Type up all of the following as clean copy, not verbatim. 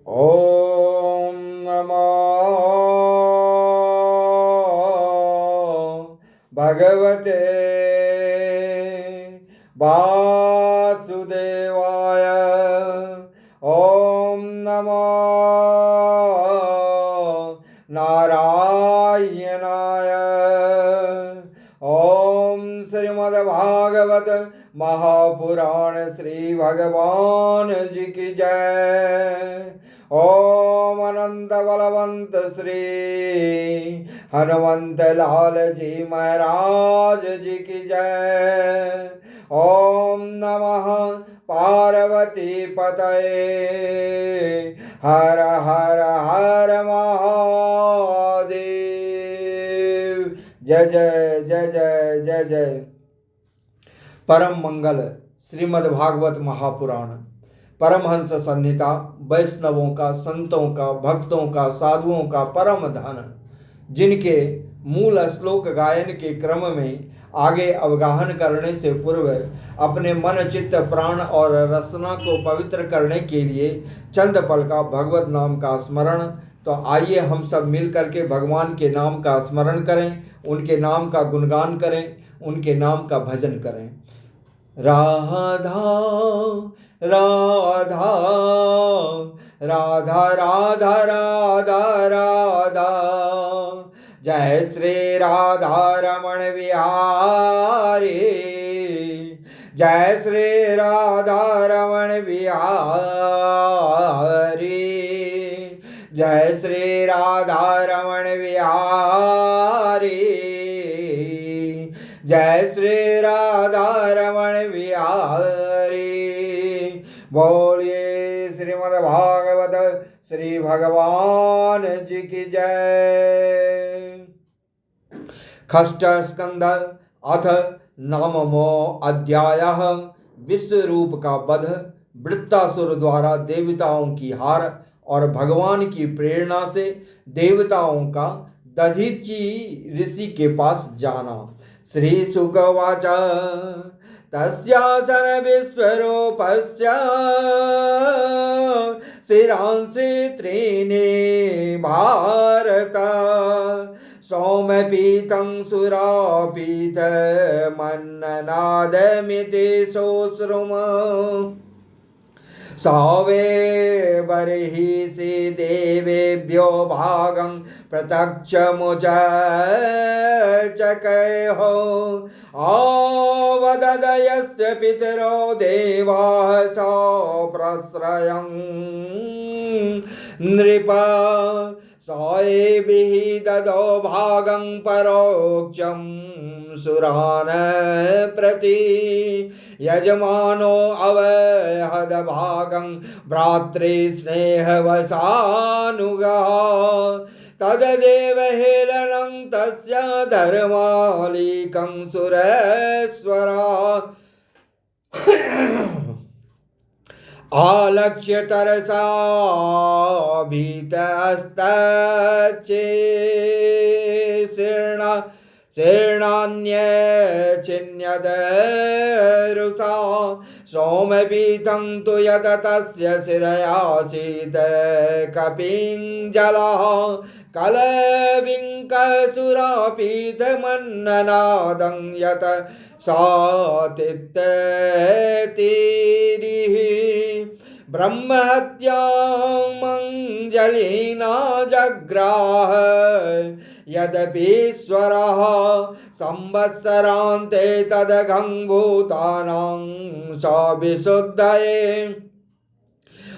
ॐ नमो भगवते वासुदेवाय। ॐ नमो नारायणाय। ॐ श्रीमद्भागवत महापुराण श्री भगवान जी की जय। ओम अनंत बलवंत श्री हनुमंत लाल जी महाराज जी की जय। ओम नमः पार्वती पतये हर हर हर महादेव। जय जय जय जय जय जय। परम मंगल श्रीमद्भागवत महापुराण परमहंस संहिता वैष्णवों का, संतों का, भक्तों का, साधुओं का परम धन, जिनके मूल श्लोक गायन के क्रम में आगे अवगाहन करने से पूर्व अपने मन, चित्त, प्राण और रसना को पवित्र करने के लिए चंद पल का भगवत नाम का स्मरण। तो आइए हम सब मिल करके भगवान के नाम का स्मरण करें, उनके नाम का गुणगान करें, उनके नाम का भजन करें। राधा राधा राधा राधा राधा राधा, जय श्री राधा रमण बिहारी, जय श्री राधा रमण बिहारी, जय श्री राधा रमण बिहारी, जय श्री राधा रमण बिहारी। बोलिए श्रीमद्भागवत श्री भगवान जी की जय। षष्ठ स्कंद अथ नवमो अध्यायः। विश्वरूप का वध। वृत्तासुर द्वारा देवताओं की हार और भगवान की प्रेरणा से देवताओं का दधीचि ऋषि के पास जाना। श्री शुकवाच तस्यासन विश्वरूपस्य शिरांसि त्रीणि भारत, सौमपीतं सुरापीतमन्ननादमिति सोऽश्रुम, सवे बर्हिषि देवेभ्यो भागं प्रत्यक्षमुचकैः, आवददयस्य पितरो देवाः सप्रश्रयं नृप, सएभिः ददौ भागं परोक्षं सुरान् प्रति, यजमानो अवहद भागं भ्रातृस्नेहवशानुगः, तददेव हेलनं तस्य धर्मालीकं सुरेश्वरा, आलक्ष्य तरसा भीतस्तच्चेर्णा शीर्णान्यचिन्यदरुषा, सोमपीतं तु यत तस्य शिरयासीत् कपिञ्जलः, कलविङ्कसुरापीतमन्ननादं यत सातित्यतिरिः, ब्रह्महत्यामञ्जलिना जग्राह, यदपीश्वरः संवत्सरान्ते तदघङ्भूतानां सविशुद्धये,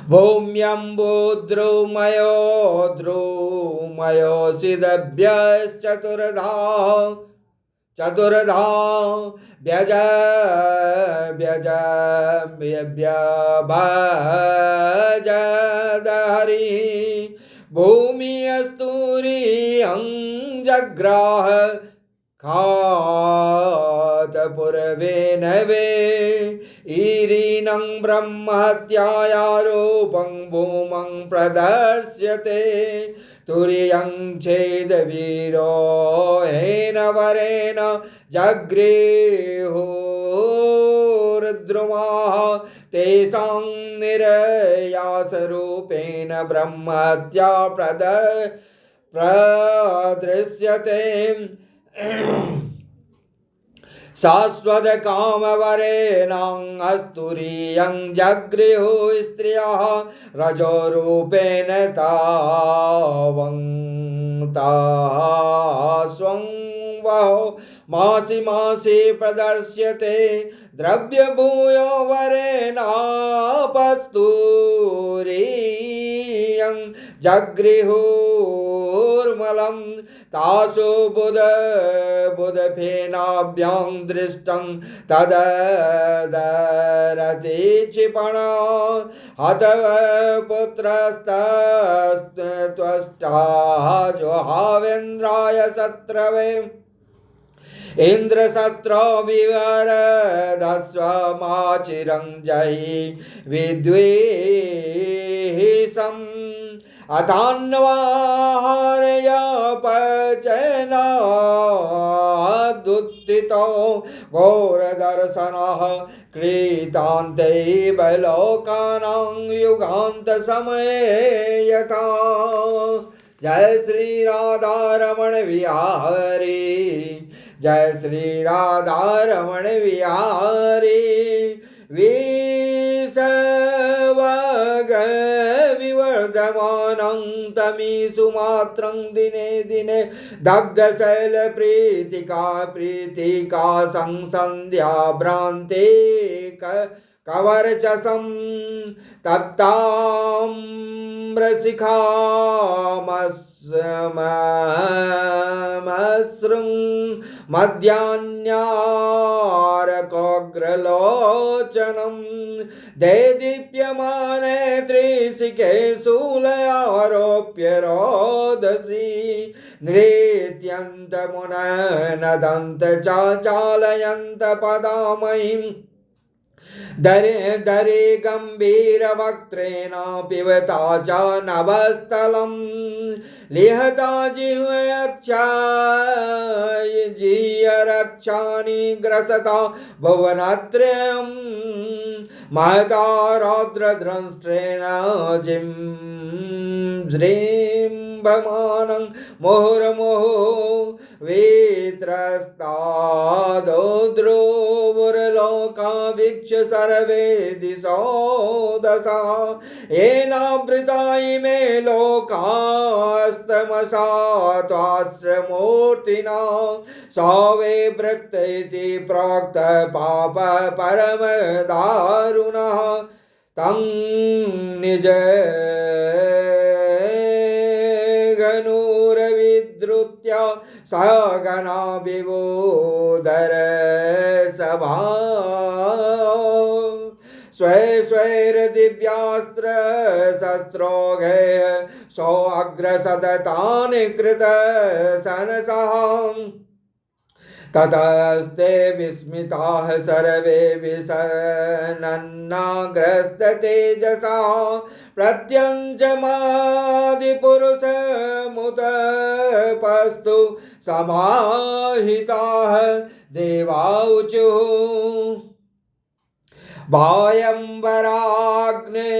भूम्यम्बुद्रुमयो द्रुमयोऽसिदभ्यश्चतुर्धा चतुर्धा व्यज व्यज व्यभजदहरि, भूमिस्तूरीयं जग्राह खातपूर्वेणवे, ईरीनं ब्रह्महत्यायारूपं भूमं प्रदर्श्यते, तुरीयं छेदवीरो हेन वरेण जगृहुर्द्रुमाः, तेषां निर्यासरूपेण ब्रह्महत्या प्रदृश्यते शाश्वतकामवरेणास्तुरीयं जगृहो स्त्रियः रजोरूपेण तावन्ताः वहो मासि मासि प्रदर्श्यते द्रव्यभूयो वरेणापस्तूरीयं जगृहुर्मलं तासु बुधफेनाभ्यां दृष्टं तदरति क्षिपणा हतव पुत्रस्तस्त्वष्टाः जोहावेन्द्राय शत्रवे इंद्रशत्रो विवरदस्व माचिरं जहि विद्वेषम् अथान्वाहारयापचनादुत्थितो घोरदर्शनः कृतान्ते लोकानां युगान्तसमये यथा। जय श्री राधा रमण विहारी, जय श्री राधा रमण विहारी। विषवग विवर्धमानं तमीषु मात्रं दिने दिने दग्धशैल प्रीतिका संसन्ध्या भ्रान्ते कवर्चसं तप्ताम्रशिखामस्रुं मध्यान्यारकोग्रलोचनं देदीप्यमाने त्रिशिखे शूलयारोप्य रोदसी नृत्यन्तमुननदन्त चाचालयन्त पदामयीं दरे गंभीरवक्त्रेण पिबता च नभस्थलं लिहता जिह्वरक्षानि ग्रसता भुवनत्रयं महता रौद्रदंष्ट्रेण जिम्भमानं मुहुर्मुहुः वित्रस्तादो ध्रुवुर्लोका वीक्ष्य सर्वे दिशो दशा येनावृता इमे लोकास्तमसा त्वाष्ट्रमूर्तिना सवे वृत्त इति प्रोक्त पाप परम दारुणः तं निज गणुरविद्रुत्य सगना विवोदर सभा स्वैर्दिव्यास्त्र शस्त्रोघे सो अग्रसदतान् कृत सनसः ततस्ते विस्मिताः सर्वे विषन्नाग्रस्ततेजसा प्रत्यञ्जमादिपुरुषमुतपस्तु समाहिताः देवाऊचुः वायंवराग्ने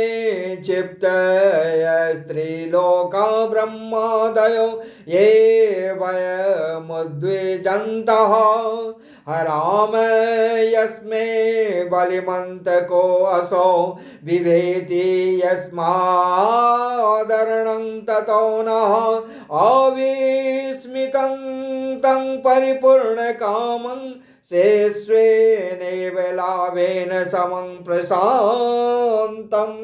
क्षिप्तय स्त्रीलोका ब्रह्मादयो ये वयमुद्विजन्तः हराम यस्मै बलिमन्तको असौ विभेति यस्मादरणं ततो नः अविस्मितं तं परिपूर्णकामं शेष्वेनेव लाभेन समं प्रशान्तम्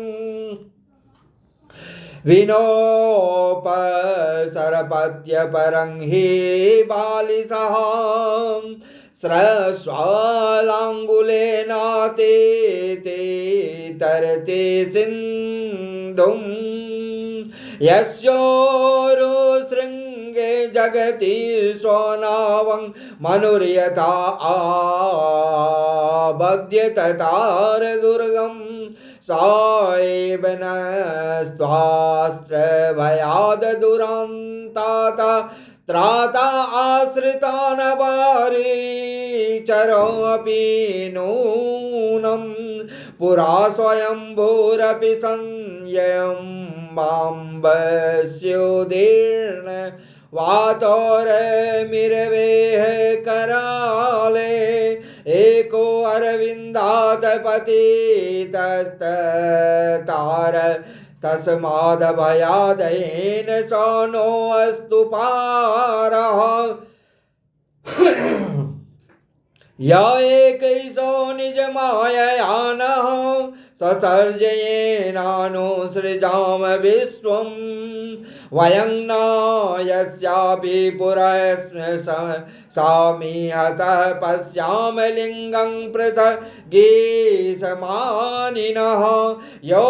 विनोपसरपत्य परं हि बालिसः स्रस्वालाङ्गुलेनाते ते तरते सिन्धुं यस्योरुशृङ्गे जगति स्वनावं मनुर्यथा आबध्यततारदुर्गम् सा एव नस्त्वास्त्रभयाद् दुरान्तात् त्राता आश्रितान् वारिचरोऽपि नूनं पुरा स्वयंभूरपि संयं बाम्बस्योदीर्ण वातोरमिरवेह कराले एको अरविन्दात् पतितस्तार तस्मादभयादयेन स नो अस्तु पारः य एकैषो निजमाययानः ससर्जयेनानुसृजाम विश्वं वयं न यस्यापि पुरस्सामिहतः पश्याम लिङ्गं पृथगीशमानिनः यो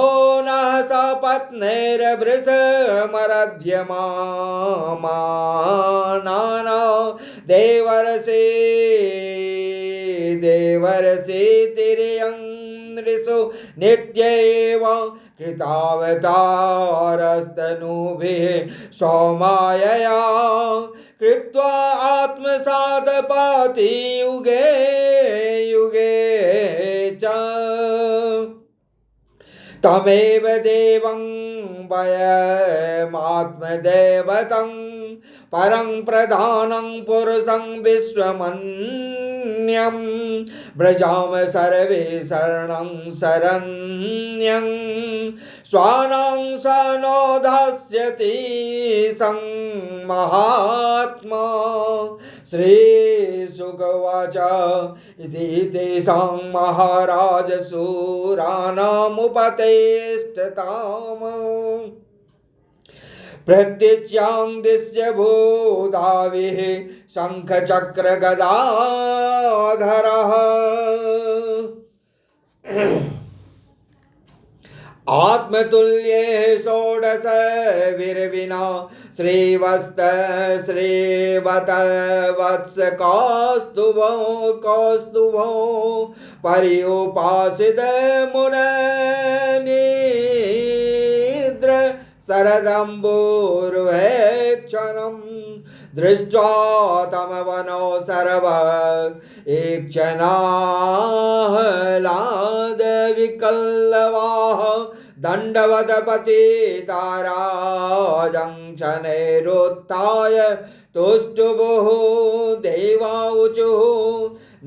नः सपत्नैर्भृशमरध्यमाना देवर्षि तिर्यङ् नित्यैव कृतावतारस्तनूभिः सौमायया कृत्वा आत्मसात् पाति युगे युगे च तमेव देवं वयमात्मदेवतं परं प्रधानं पुरुषं विश्वमन्यं व्रजाम सर्वे शरणं शरण्यं स्वानां स नो दास्यति सं महात्मा श्रीशुकवाच इति तेषां महाराज शूराणामुपतेष्टताम् प्रत्यच्यां दिश्य भूधाविः शङ्खचक्रगदाधरः आत्मतुल्ये षोडश विर्विना श्रीवस्त श्रीवत वत्स कौस्तुभो पर्युपासित मुनिद्र शरदम्बुर्वेक्षणं दृष्ट्वा तमवनो सर्व एकक्षणाह्लादविकल्लवाः दण्डवत् पतिताराजङ्क्षणैरुत्थाय तुष्टुभुः देवाऊचुः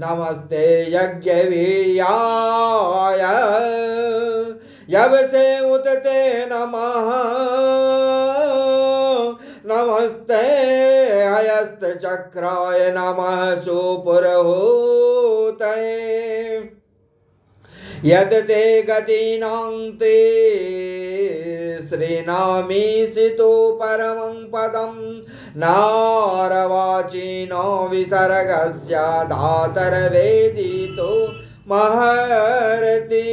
नमस्ते यज्ञवीर्याय यवसे उत ते नमः नमस्ते हयस्तचक्राय नमः सुपुरहूतये यद ते गतीनां ते श्रीनामीशितो परमं पदं नारवाचिनो विसर्गस्य धातरवेदितो महर्ति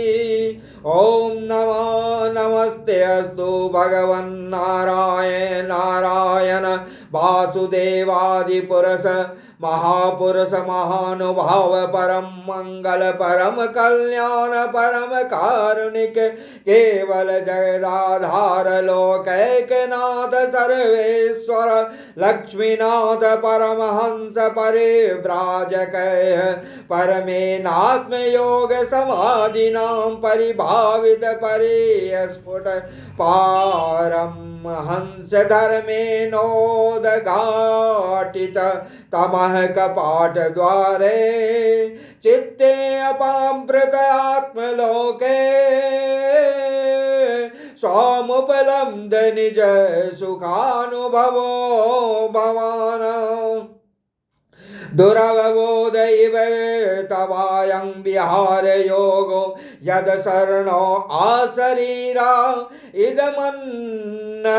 ओम नमो नमस्ते अस्तु भगवन्नारायण वासुदेवादिपुरुष महापुरुष महानुभाव परम मंगल परम कल्याण परम कारुणिक केवल जगदाधार लोकैकनाथ सर्वेश्वर लक्ष्मीनाथ परमहंस परिव्राजक परमेनात्मयोग समाधिनां परिभावित परिस्फुट पारमहंस धर्मेणोदघाटित तमः कपाट द्वारे चित्ते अपामृत आत्मलोके समुपलब्ध निज सुखानुभवो भवान दुरवबोधैव तवायं विहार योगो यद शरणो आशरीरा इदमन्न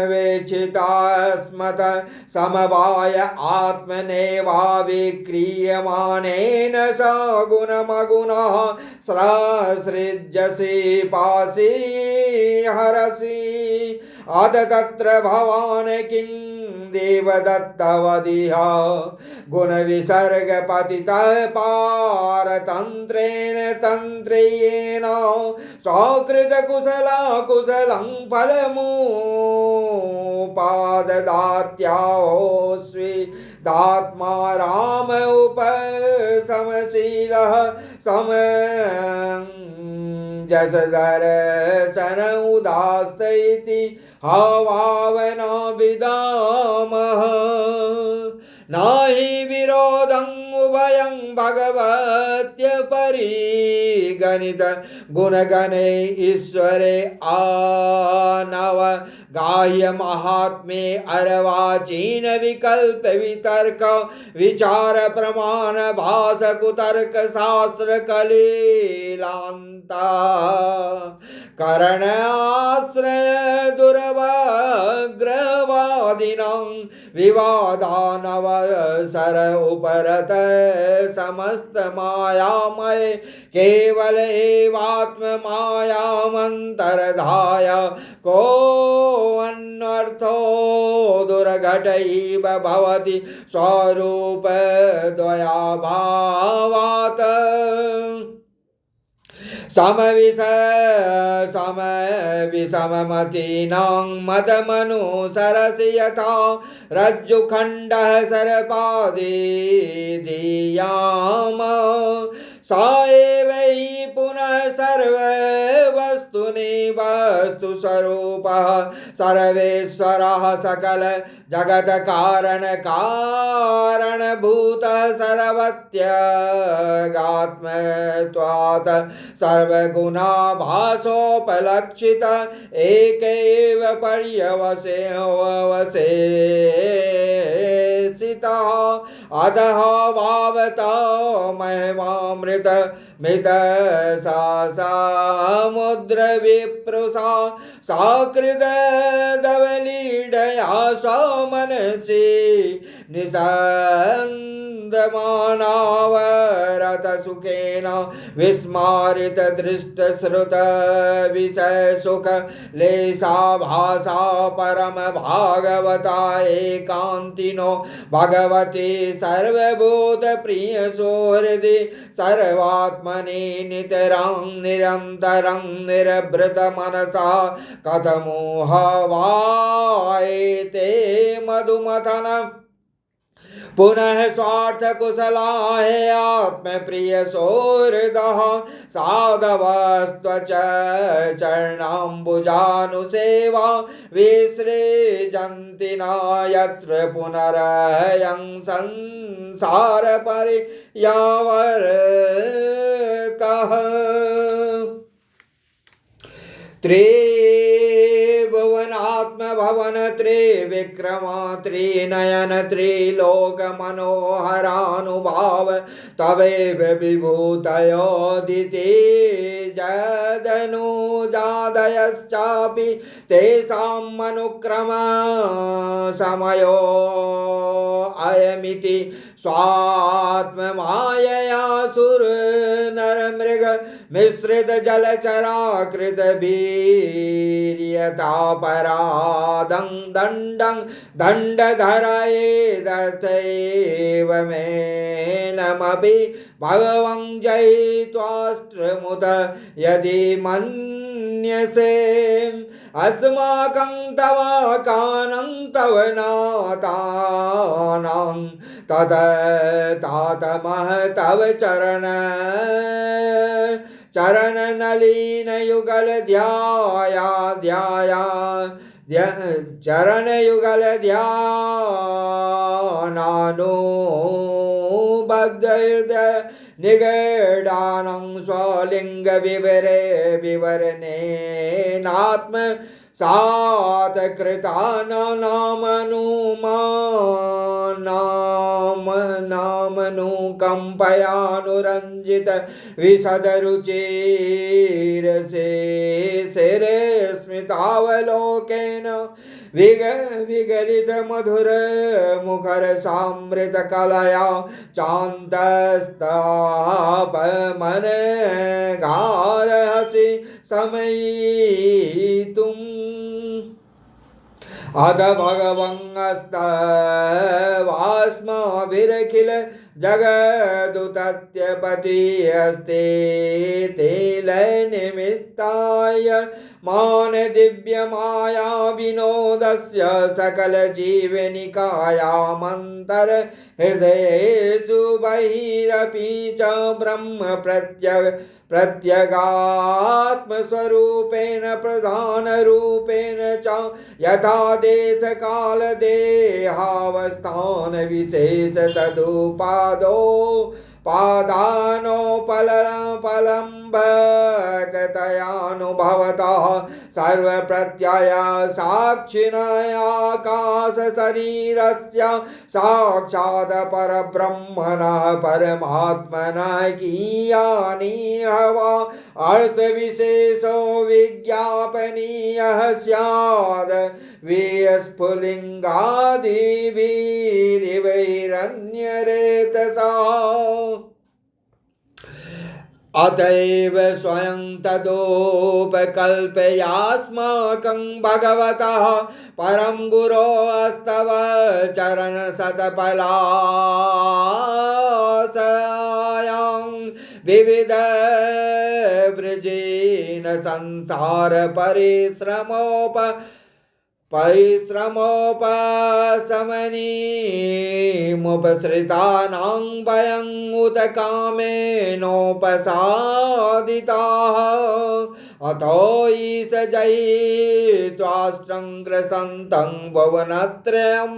वेचितास्मत समवाय आत्मनेवा विक्रियमानेन सा गुणमगुणः सृज्यसि पासि हरसि अद तत्र भवान् किं देवदत्तवदिह गुणविसर्ग पतितः पारतन्त्रेण तन्त्रेण सकृत कुशला कुशलं फलमु स्वीदात्मा राम उपशमशीलः जस दर्शन उदास्त इति हवावना विदामः नाहि विरोधं उभयं भगवत्य परिगणित गुणगणे ईश्वरे आनव गाह्य महात्मे अर्वाचीन विकल्प वितर्क विचार प्रमाण भाष कुतर्क शास्त्र कलीलांता करण आश्रय दुर्वग्रवादिनां विवादानवसर उपरत समस्त मायामय केवल एवात्म मायामंतरधाय को अन्वर्थो दुर्घटैव भवति स्वरूप द्वयाभावात् समविषममतीनां मदमनुसरसि यथा रज्जुखण्डः सर्पादीयाम सा एव हि पुनः सर्ववस्तुनि वस्तुस्वरूपः सर्वेश्वरः सकल जगत कारणभूतः सर्वत्यगात्मत्वात् सर्वगुणाभासोपलक्षित एकैव पर्यवसेऽवशेषितः अतः वावता महिमामृत मित सा समुद्र विप्रुषा साकृत धवलीडया स्वमनसि निषन्दमानावरत सुखेन विस्मारित दृष्ट श्रुत विषय सुख लेसा भाषा परम भागवता एकांतिनो भगवती सर्वभूत प्रिय सोहृदि सर्वात्मनि नितरां निरन्तरं निरभृत मनसा कथमोहवायते मधुमथन पुनः स्वार्थ कुशलाहे आत्म प्रिय सोहृदः साधवस्त्वच चरणाम्बुजानुसेवा विसृजन्ति न यत्र पुनरयं संसार पर्यावर्तः त्रिभुवनात्मभवन त्रिविक्रम त्रिनयन त्रिलोक मनोहरानुभाव तवेव विभूतयोदिते जदनुजादयश्चापि तेषां मनुक्रम समयो अयमिति स्वात्ममायया सुर नर मृग मिश्रित जलचराकृत वीर्यतापरादं दण्डं दण्डधरयेदर्थैव मेनमपि भगवं जयित्वाष्ट्रमुत यदि मन्यसे अस्माकं तव कानं तव नातानां तततातमः तव चरण नलीन युगल चरण युगल ध्यानानुबद्ध हृदय निगडानं स्वलिंग विवरणेनात्म सात कृता नामनुकंपयानुरंजित विशद रुचिरसे सिरे स्मितावलोकेन विगलित मधुर मुखर सामृत कलया चांतस्ताप मन गार हसी समयितुम् अथ भगवंस्तवास्माभिरखिल जगदुतत्यपति अस्ते तेल निमित्ताय मान दिव्य माया विनोदस्य सकल जीवनिकायामन्तर हृदयेषु बहिरपि च ब्रह्म प्रत्यगात्मस्वरूपेण प्रधानरूपेण च यथा देशकालदेहावस्थान विशेष तदुपादो पादानोपलम्बकतयानुभवतः सर्वप्रत्यय साक्षिणयाकाशशरीरस्य साक्षात् परब्रह्मणः परमात्मनः कियानिह वा अर्थविशेषो विज्ञापनीयः स्यात् विस्फुलिङ्गादिभिरिवैरन्यरेतसा अतएव स्वयं तदोपकल्पयास्माकं भगवतः परं गुरोस्तव चरणशतफलाशयां विविध वृजेन संसार परिश्रमोपशमनीमुपसृतानां भयं उत कामेनोपसादिताः अतो ईश जयित्वाष्ट्रं ग्रसन्तं भुवनत्रयं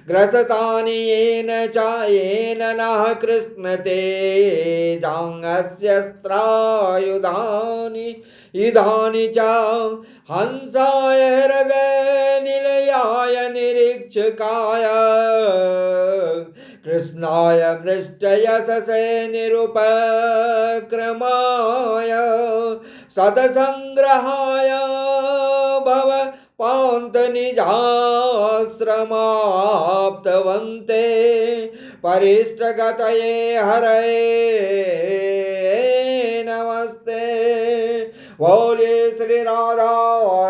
ग्रसतानि येन च येन नः कृष्णतेजाङ्गस्यस्त्रायुधानि युधानि च हंसाय हृदयनिलयाय निरीक्षकाय कृष्णाय मृष्टयशसे निरुपक्रमाय सतसंग्रहाय भव पान्तनिजाश्रमाप्तवन्ते परिष्टगतये हरये नमस्ते। बोले श्री राधा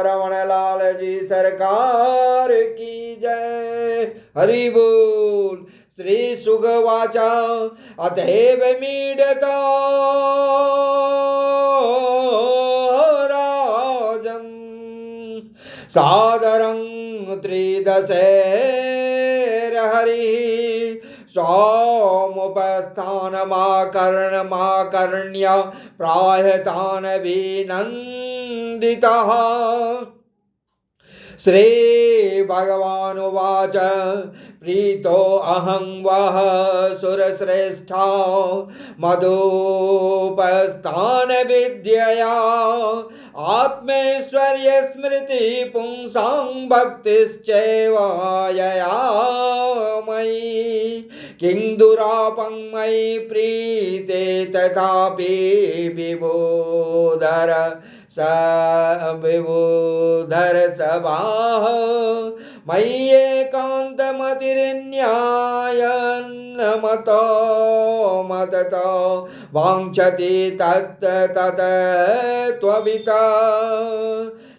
रमण लाल जी सरकार की जय। हरि बोल। श्री सुगवाचा अतएव मीडता राजन् सादरं त्रिदशैर्हरिः सौमुपस्थानमाकर्ण्य प्रायतान् विनन्दितः। श्री भगवानुवाच प्रीतो अहं वः सुरश्रेष्ठा मदोपस्थान विद्यया आत्मैश्वर्य स्मृति पुंसां भक्तिश्चैव यया मयि किं दुरापं मयि प्रीते तथापि विबोधर विबोधर सभाः मय्येकान्तमतिर्न्यायन्नमतो मदतो वाञ्छति तत् त्वविता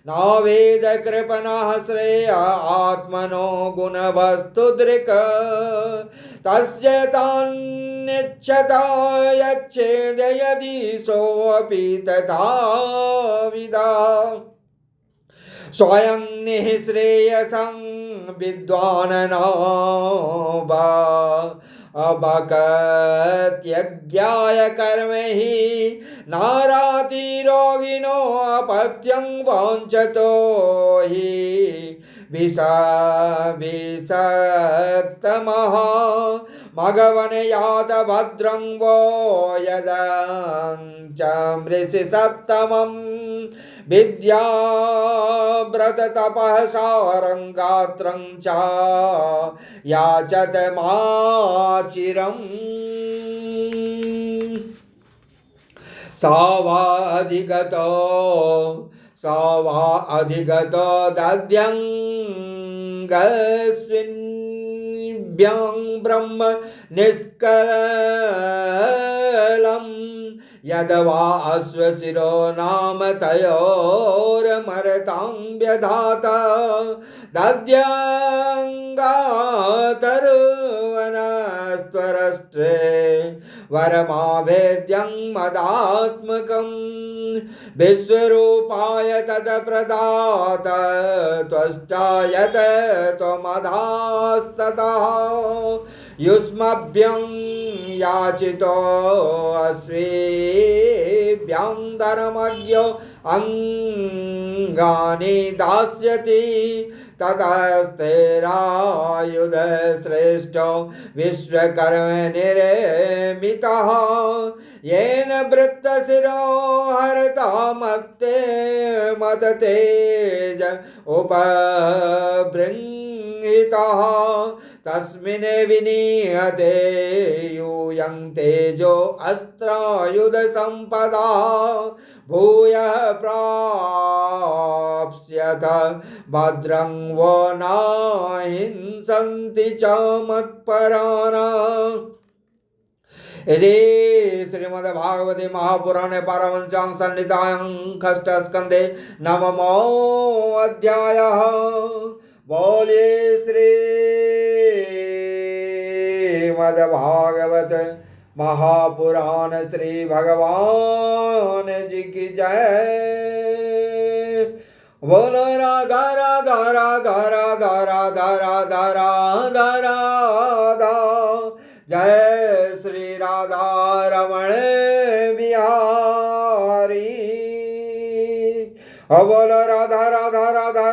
नावेद कृपणः श्रेय आत्मनो गुणवस्तुदृक् तस्य तान्निच्छता यच्छेद यदि सोऽपि तथाविदा स्वयं निःश्रेयसं विद्वान् अभकत्यज्ञाय कर्म हि नाराति रोगिणो अपत्यं वाञ्छतो हि विषक्तमः मघवन यात भद्रं वो यदं च मृषि सत्तमं विद्याव्रत तपः सारंगात्रं च याचत माचिरम् सा वा अधिगतो दद्यङ्गस्विन्भ्यां ब्रह्म निष्कलं यद्वा अश्वशिरो नाम तयोर्मरतां व्यधात दद्यङ्गातरुवनस्त्वरष्ट्रे वरमावेद्यं मदात्मकं विश्वरूपाय तत्प्रदात त्वष्टायत त्वमधास्ततः युष्मभ्यं याचितो अस्वेभ्यं धर्मज्ञो अंगानि दास्यति ततस्तेरायुध श्रेष्ठो विश्वकर्म निर्मितः येन वृत्तशिरो हरता मत्ते मततेज उपबृंहितः तस्मिन् विनीयते यूयं तेजो अस्त्रायुध संपदा भूयः प्राप्स्यत भद्रं वो नाहिंसन्ति च मत्पराणाम्। इति श्रीमद्भागवते महापुराणे पारमहंस्यां संहितायां षष्ठस्कन्धे नवमोऽध्यायः। बोलिए श्रीमद्भागवत महापुराण श्री भगवान जी की जय। बोलो राधा राधा राधा राधा राधा राधा राधा राधा। जय श्री राधा रमण बिहारी। बोलो राधा राधा राधा